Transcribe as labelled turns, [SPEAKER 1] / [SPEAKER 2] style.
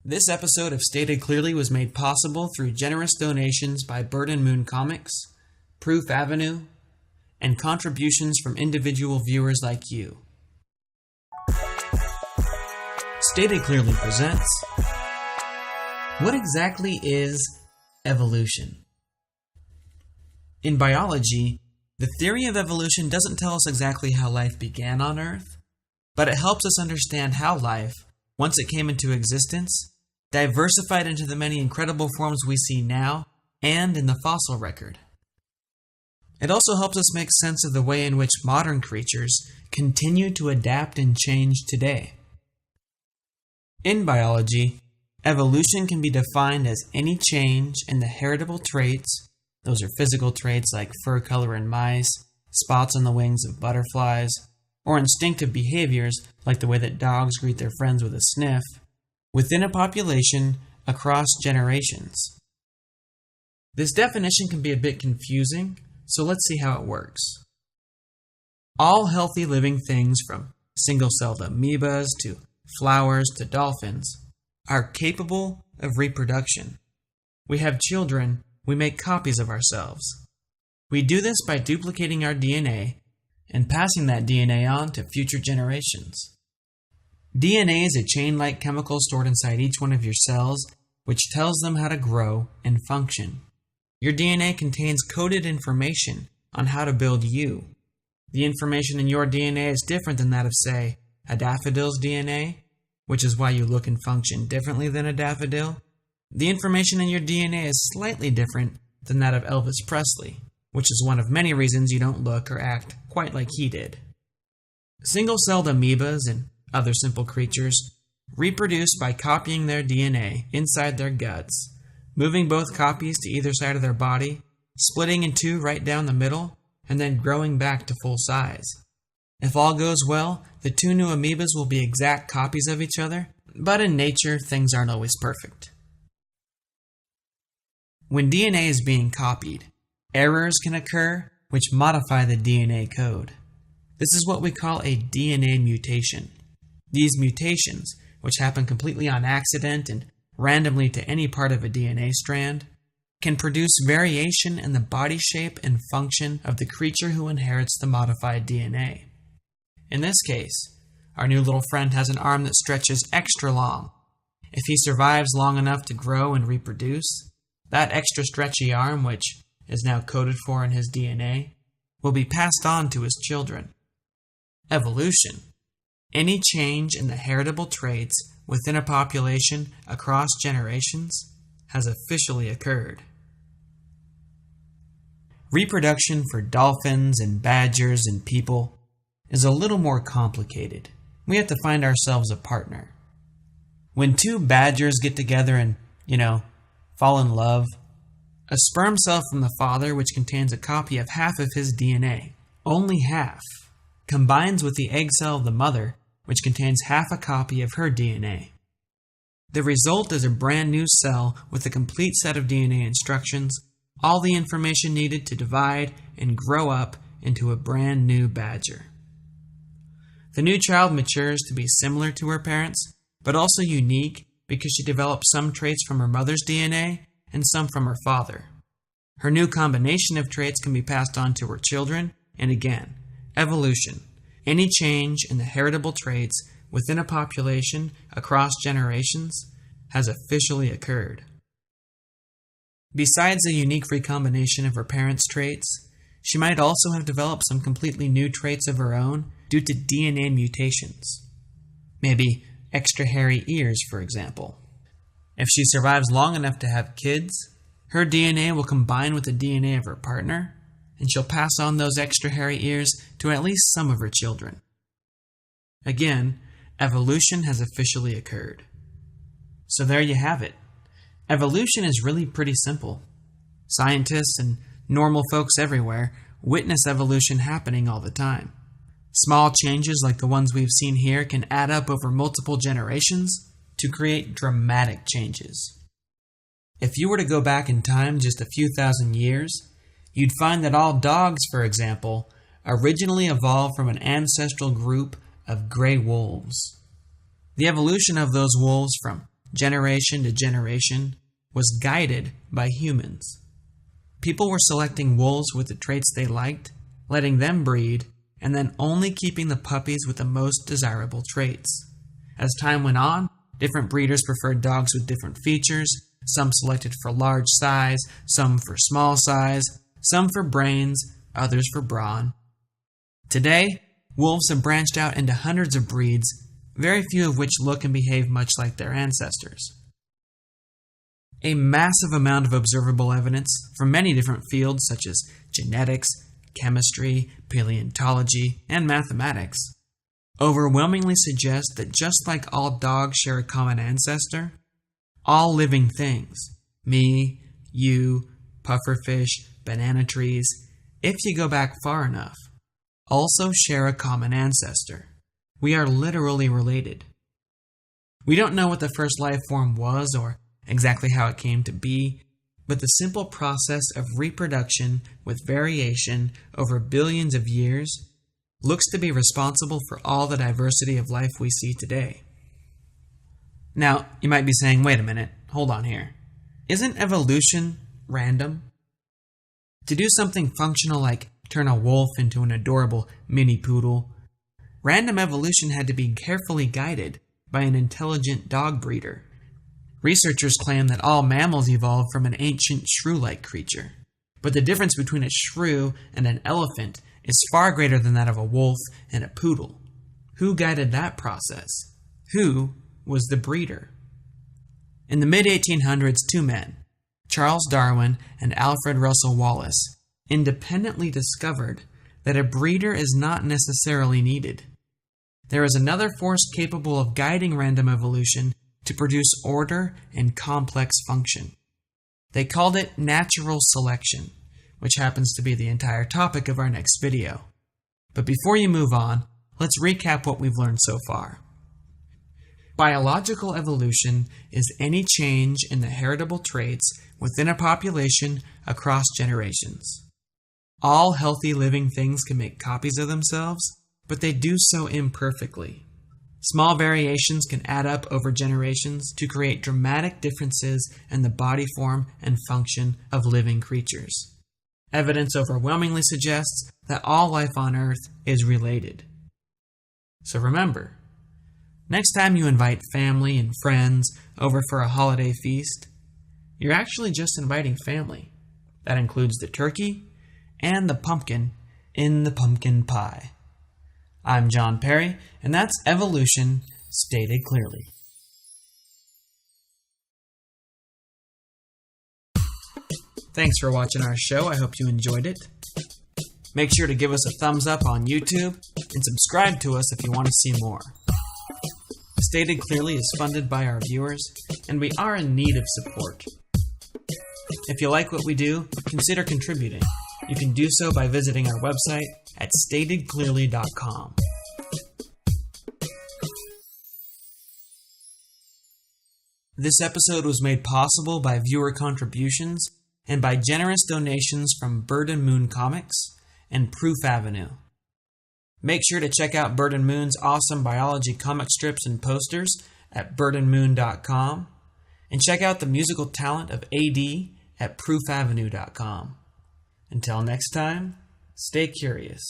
[SPEAKER 1] This episode of Stated Clearly was made possible through generous donations by Bird and Moon Comics, Proof Avenue, and contributions from individual viewers like you. Stated Clearly presents, what exactly is evolution? In biology, the theory of evolution doesn't tell us exactly how life began on Earth, but it helps us understand how life, once it came into existence, diversified into the many incredible forms we see now and in the fossil record. It also helps us make sense of the way in which modern creatures continue to adapt and change today. In biology, evolution can be defined as any change in the heritable traits, those are physical traits like fur color in mice, spots on the wings of butterflies, or instinctive behaviors like the way that dogs greet their friends with a sniff, within a population across generations. This definition can be a bit confusing, so let's see how it works. All healthy living things, from single-celled amoebas to flowers to dolphins, are capable of reproduction. We have children, we make copies of ourselves. We do this by duplicating our DNA and passing that DNA on to future generations. DNA is a chain-like chemical stored inside each one of your cells, which tells them how to grow and function. Your DNA contains coded information on how to build you. The information in your DNA is different than that of, say, a daffodil's DNA, which is why you look and function differently than a daffodil. The information in your DNA is slightly different than that of Elvis Presley, which is one of many reasons you don't look or act quite like he did. Single-celled amoebas and other simple creatures reproduce by copying their DNA inside their guts, moving both copies to either side of their body, splitting in two right down the middle, and then growing back to full size. If all goes well, the two new amoebas will be exact copies of each other, but in nature, things aren't always perfect. When DNA is being copied, errors can occur which modify the DNA code. This is what we call a DNA mutation. These mutations, which happen completely on accident and randomly to any part of a DNA strand, can produce variation in the body shape and function of the creature who inherits the modified DNA. In this case, our new little friend has an arm that stretches extra long. If he survives long enough to grow and reproduce, that extra stretchy arm, which is now coded for in his DNA, will be passed on to his children. Evolution. Any change in the heritable traits within a population across generations has officially occurred. Reproduction for dolphins and badgers and people is a little more complicated. We have to find ourselves a partner. When two badgers get together and, fall in love, a sperm cell from the father, which contains a copy of half of his DNA, only half, combines with the egg cell of the mother, which contains half a copy of her DNA. The result is a brand new cell with a complete set of DNA instructions, all the information needed to divide and grow up into a brand new badger. The new child matures to be similar to her parents, but also unique because she develops some traits from her mother's DNA and some from her father. Her new combination of traits can be passed on to her children, and again, evolution. Any change in the heritable traits within a population across generations has officially occurred. Besides the unique recombination of her parents' traits, she might also have developed some completely new traits of her own due to DNA mutations. Maybe extra hairy ears, for example. If she survives long enough to have kids, her DNA will combine with the DNA of her partner, and she'll pass on those extra hairy ears to at least some of her children. Again, evolution has officially occurred. So there you have it. Evolution is really pretty simple. Scientists and normal folks everywhere witness evolution happening all the time. Small changes like the ones we've seen here can add up over multiple generations to create dramatic changes. If you were to go back in time just a few thousand years, you'd find that all dogs, for example, originally evolved from an ancestral group of gray wolves. The evolution of those wolves from generation to generation, was guided by humans. People were selecting wolves with the traits they liked, letting them breed, and then only keeping the puppies with the most desirable traits. As time went on, different breeders preferred dogs with different features. Some selected for large size, some for small size, some for brains, others for brawn. Today, wolves have branched out into hundreds of breeds, very few of which look and behave much like their ancestors. A massive amount of observable evidence from many different fields such as genetics, chemistry, paleontology, and mathematics overwhelmingly suggests that just like all dogs share a common ancestor, all living things, me, you, pufferfish, banana trees, if you go back far enough, also share a common ancestor. We are literally related. We don't know what the first life form was or exactly how it came to be, but the simple process of reproduction with variation over billions of years looks to be responsible for all the diversity of life we see today. Now, you might be saying, wait a minute, hold on here. Isn't evolution random? To do something functional like turn a wolf into an adorable mini poodle, random evolution had to be carefully guided by an intelligent dog breeder. Researchers claim that all mammals evolved from an ancient shrew-like creature, but the difference between a shrew and an elephant is far greater than that of a wolf and a poodle. Who guided that process? Who was the breeder? In the mid-1800s, two men, Charles Darwin and Alfred Russel Wallace, independently discovered that a breeder is not necessarily needed. There is another force capable of guiding random evolution to produce order and complex function. They called it natural selection, which happens to be the entire topic of our next video. But before you move on, let's recap what we've learned so far. Biological evolution is any change in the heritable traits within a population across generations. All healthy living things can make copies of themselves, but they do so imperfectly. Small variations can add up over generations to create dramatic differences in the body form and function of living creatures. Evidence overwhelmingly suggests that all life on Earth is related. So remember, next time you invite family and friends over for a holiday feast, you're actually just inviting family. That includes the turkey and the pumpkin in the pumpkin pie. I'm John Perry, and that's evolution stated clearly. Thanks for watching our show. I hope you enjoyed it. Make sure to give us a thumbs up on YouTube and subscribe to us if you want to see more. Stated Clearly is funded by our viewers, and we are in need of support. If you like what we do, consider contributing. You can do so by visiting our website at statedclearly.com. This episode was made possible by viewer contributions and by generous donations from Bird and Moon Comics and Proof Avenue. Make sure to check out Bird and Moon's awesome biology comic strips and posters at birdandmoon.com, and check out the musical talent of AD at proofavenue.com. Until next time, stay curious.